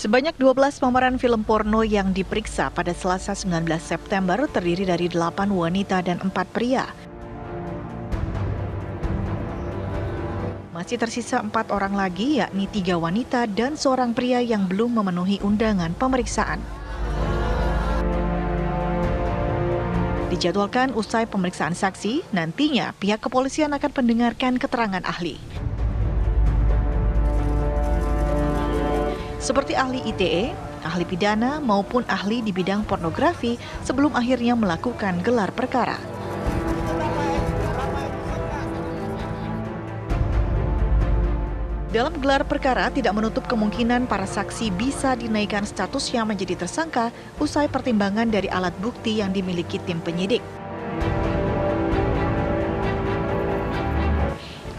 Sebanyak 12 pemeran film porno yang diperiksa pada Selasa 19 September terdiri dari 8 wanita dan 4 pria. Masih tersisa 4 orang lagi, yakni 3 wanita dan seorang pria yang belum memenuhi undangan pemeriksaan. Dijadwalkan usai pemeriksaan saksi, nantinya pihak kepolisian akan mendengarkan keterangan ahli. Seperti ahli ITE, ahli pidana maupun ahli di bidang pornografi sebelum akhirnya melakukan gelar perkara. Dalam gelar perkara tidak menutup kemungkinan para saksi bisa dinaikkan statusnya menjadi tersangka usai pertimbangan dari alat bukti yang dimiliki tim penyidik.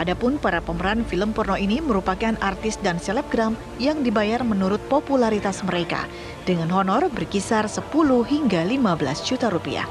Adapun para pemeran film porno ini merupakan artis dan selebgram yang dibayar menurut popularitas mereka dengan honor berkisar 10 hingga 15 juta rupiah.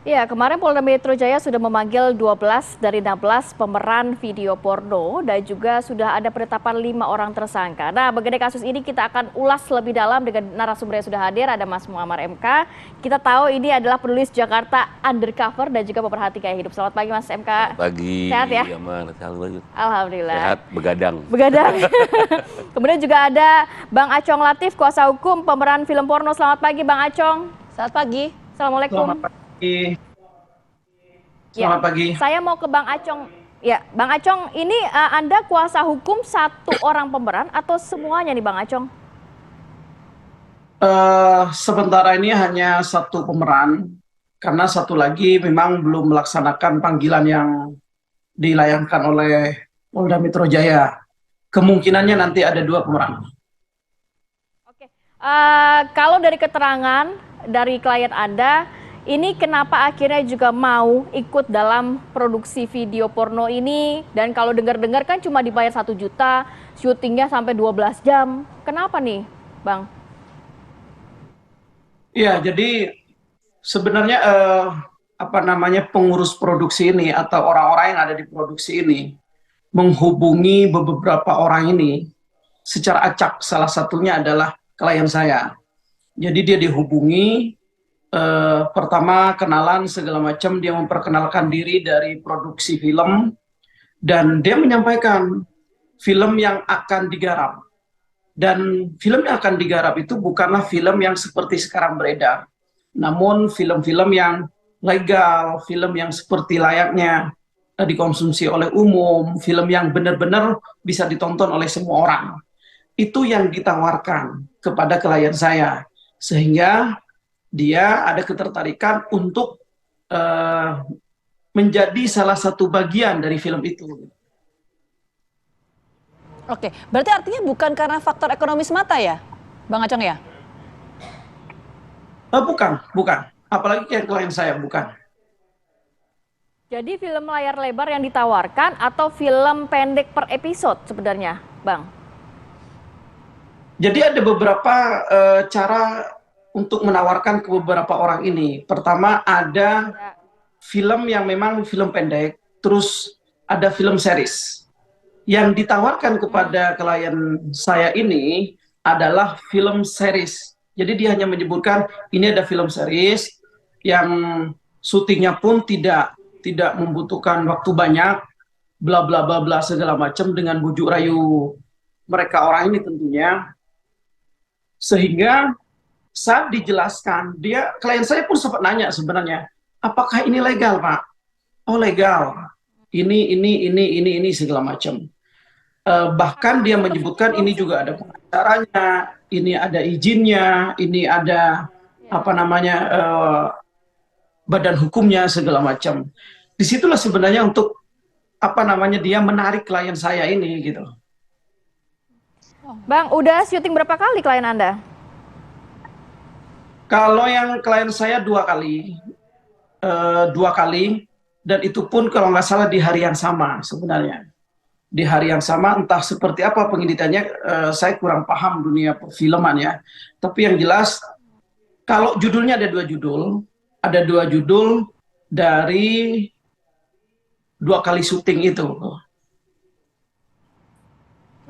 Ya, kemarin Polda Metro Jaya sudah memanggil 12 dari 16 pemeran video porno dan juga sudah ada penetapan 5 orang tersangka. Nah, mengenai kasus ini kita akan ulas lebih dalam dengan narasumber yang sudah hadir, ada Mas Muammar MK. Kita tahu ini adalah penulis Jakarta Undercover dan juga pemerhati gaya hidup. Selamat pagi Mas MK. Selamat pagi. Sehat ya? Aman, Alhamdulillah. sehat, begadang. Begadang. Kemudian juga ada Bang Acong Latif, kuasa hukum pemeran film porno. Selamat pagi Bang Acong. Selamat pagi. Assalamualaikum. Selamat pagi. Selamat pagi. Saya mau ke Bang Acong. Ya, Bang Acong, ini Anda kuasa hukum satu orang pemeran atau semuanya nih Bang Acong? Sementara ini hanya satu pemeran, karena satu lagi memang belum melaksanakan panggilan yang dilayangkan oleh Polda Metro Jaya. Kemungkinannya nanti ada 2 pemeran. Oke, kalau dari keterangan dari klien Anda, ini kenapa akhirnya juga mau ikut dalam produksi video porno ini? Dan kalau dengar-dengar kan cuma dibayar 1 juta, syutingnya sampai 12 jam. Kenapa nih, Bang? Ya, jadi sebenarnya pengurus produksi ini atau orang-orang yang ada di produksi ini menghubungi beberapa orang ini secara acak. Salah satunya adalah klien saya. Jadi dia dihubungi. Pertama kenalan segala macam, dia memperkenalkan diri dari produksi film dan dia menyampaikan film yang akan digarap, dan film yang akan digarap itu bukanlah film yang seperti sekarang beredar, namun film-film yang legal, film yang seperti layaknya dikonsumsi oleh umum, film yang benar-benar bisa ditonton oleh semua orang. Itu yang ditawarkan kepada klien saya, sehingga dia ada ketertarikan untuk menjadi salah satu bagian dari film itu. Oke, berarti artinya bukan karena faktor ekonomi semata ya, Bang Acong ya? Bukan. Apalagi kayak klien saya, bukan. Jadi film layar lebar yang ditawarkan atau film pendek per episode sebenarnya, Bang? Jadi ada beberapa cara untuk menawarkan ke beberapa orang ini. Pertama, ada film yang memang film pendek, terus ada film series. Yang ditawarkan kepada klien saya ini adalah film series. Jadi dia hanya menyebutkan ini ada film series yang syutingnya pun tidak membutuhkan waktu banyak, bla bla bla bla segala macam, dengan bujuk rayu mereka orang ini tentunya. Sehingga saat dijelaskan, klien saya pun sempat nanya sebenarnya, apakah ini legal Pak? Oh legal, ini segala macam. Bahkan dia menyebutkan ini juga ada pengacaranya, ini ada izinnya, ini ada badan hukumnya segala macam. Disitulah sebenarnya untuk dia menarik klien saya ini gitu. Bang, udah syuting berapa kali klien Anda? Kalau yang klien saya 2 kali, dan itu pun kalau nggak salah di hari yang sama sebenarnya. Di hari yang sama, entah seperti apa pengeditannya, saya kurang paham dunia perfilman ya. Tapi yang jelas, kalau judulnya ada dua judul dari 2 kali syuting itu.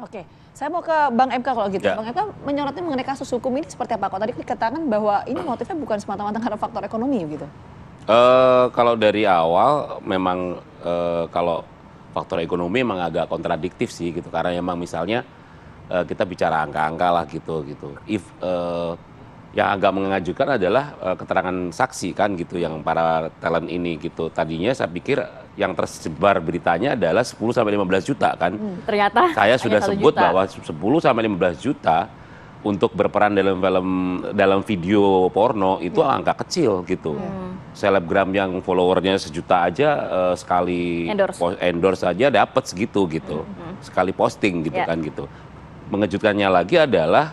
Oke, saya mau ke Bang MK kalau gitu. Ya. Bang MK menyoroti mengenai kasus hukum ini seperti apa? Kok tadi dikatakan bahwa ini motifnya bukan semata-mata karena faktor ekonomi gitu. Kalau dari awal memang kalau faktor ekonomi memang agak kontradiktif sih gitu, karena memang misalnya kita bicara angka-angka lah gitu. Yang agak mengajukan adalah keterangan saksi kan gitu, yang para talent ini gitu. Tadinya saya pikir yang tersebar beritanya adalah 10 sampai 15 juta kan. Ternyata Saya sudah hanya 1 sebut juta. bahwa 10 sampai 15 juta untuk berperan dalam video porno itu angka kecil gitu. Selebgram yang followernya 1 juta aja sekali endorse aja dapat segitu gitu. Sekali posting gitu kan gitu. Mengejutkannya lagi adalah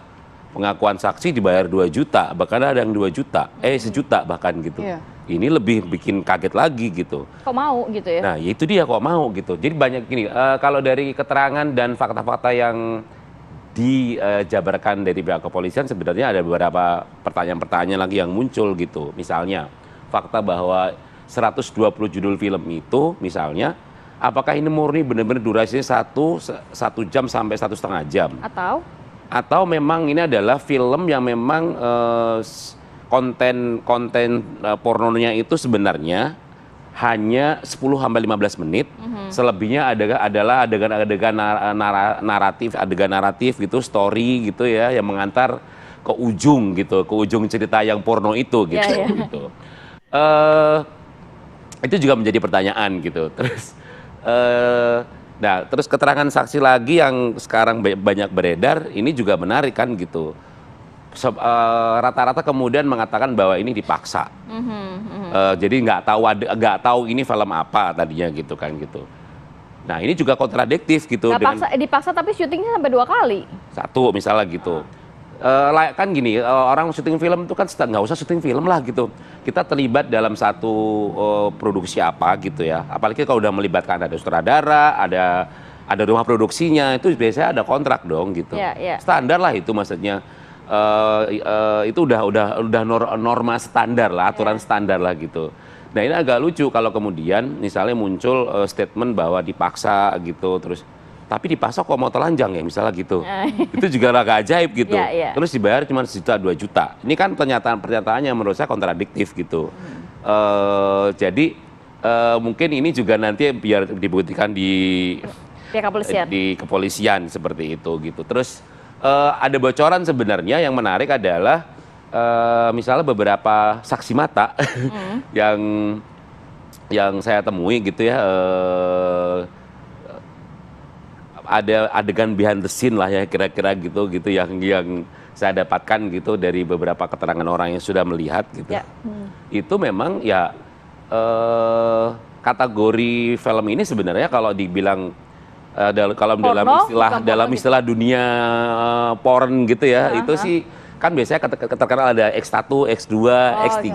pengakuan saksi dibayar 2 juta, bahkan ada yang 2 juta, 1 juta bahkan gitu. Ini lebih bikin kaget lagi gitu. Kok mau gitu ya? Nah, itu dia kok mau gitu. Jadi banyak gini, kalau dari keterangan dan fakta-fakta yang dijabarkan dari pihak kepolisian, sebenarnya ada beberapa pertanyaan-pertanyaan lagi yang muncul gitu. Misalnya, fakta bahwa 120 judul film itu, misalnya, apakah ini murni benar-benar durasinya 1 jam sampai 1,5 jam? Atau memang ini adalah film yang memang konten pornonya itu sebenarnya hanya 10-15 menit, selebihnya adalah adegan-adegan naratif gitu, story gitu ya, yang mengantar ke ujung cerita yang porno itu gitu. Gitu. Itu juga menjadi pertanyaan gitu. Terus keterangan saksi lagi yang sekarang banyak beredar, ini juga menarik kan gitu. Rata-rata kemudian mengatakan bahwa ini dipaksa. Jadi nggak tahu ini film apa tadinya gitu kan gitu. Nah ini juga kontradiktif gitu. Dipaksa tapi syutingnya sampai 2 kali. Satu misalnya gitu. Kan gini, orang syuting film itu kan nggak usah syuting film lah gitu. Kita terlibat dalam satu produksi apa gitu ya. Apalagi kalau udah melibatkan ada sutradara, ada rumah produksinya, itu biasanya ada kontrak dong gitu. Standar lah itu maksudnya. Itu udah norma standar lah, aturan standar lah gitu. Nah ini agak lucu kalau kemudian misalnya muncul statement bahwa dipaksa gitu, terus tapi dipaksa kok mau telanjang ya misalnya gitu. Itu juga agak ajaib gitu. Terus dibayar cuma 1 juta 2 juta. Ini kan pernyataan yang menurut saya kontradiktif gitu. Jadi mungkin ini juga nanti biar dibuktikan di kepolisian seperti itu gitu. Terus ada bocoran sebenarnya yang menarik adalah misalnya beberapa saksi mata yang saya temui gitu ya, ada adegan behind the scene lah ya kira-kira gitu yang saya dapatkan gitu dari beberapa keterangan orang yang sudah melihat gitu. Itu memang ya kategori film ini sebenarnya kalau dibilang dalam istilah dunia porn gitu ya, itu sih kan biasanya terkenal ada X1, X2, X3.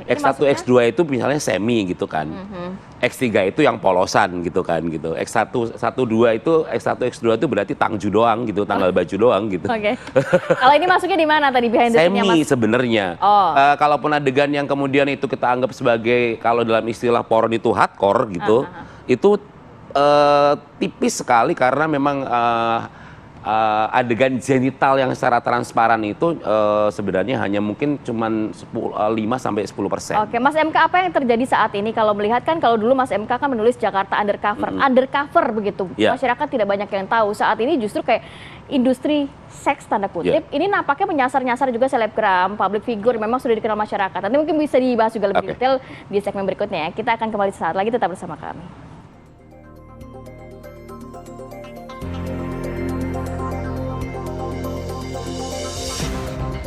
X1, X2 itu misalnya semi gitu kan. X3 itu yang polosan gitu kan gitu. X1, 2 itu X1, X2 itu berarti tangju doang gitu, tanggal baju doang gitu. Kalau ini masuknya di mana tadi behind the scene-nya, Mas? Semi sebenarnya. Kalaupun adegan yang kemudian itu kita anggap sebagai kalau dalam istilah porn itu hardcore gitu, itu tipis sekali karena memang adegan genital yang secara transparan itu sebenarnya hanya mungkin cuman 5-10%. Oke, Mas MK, apa yang terjadi saat ini kalau melihat kan kalau dulu Mas MK kan menulis Jakarta undercover begitu. Masyarakat tidak banyak yang tahu. Saat ini justru kayak industri seks tanda kutip ini nampaknya menyasar-nyasar juga selebgram, public figure, memang sudah dikenal masyarakat. Nanti mungkin bisa dibahas juga lebih detail di segmen berikutnya ya. Kita akan kembali sesaat lagi, tetap bersama kami.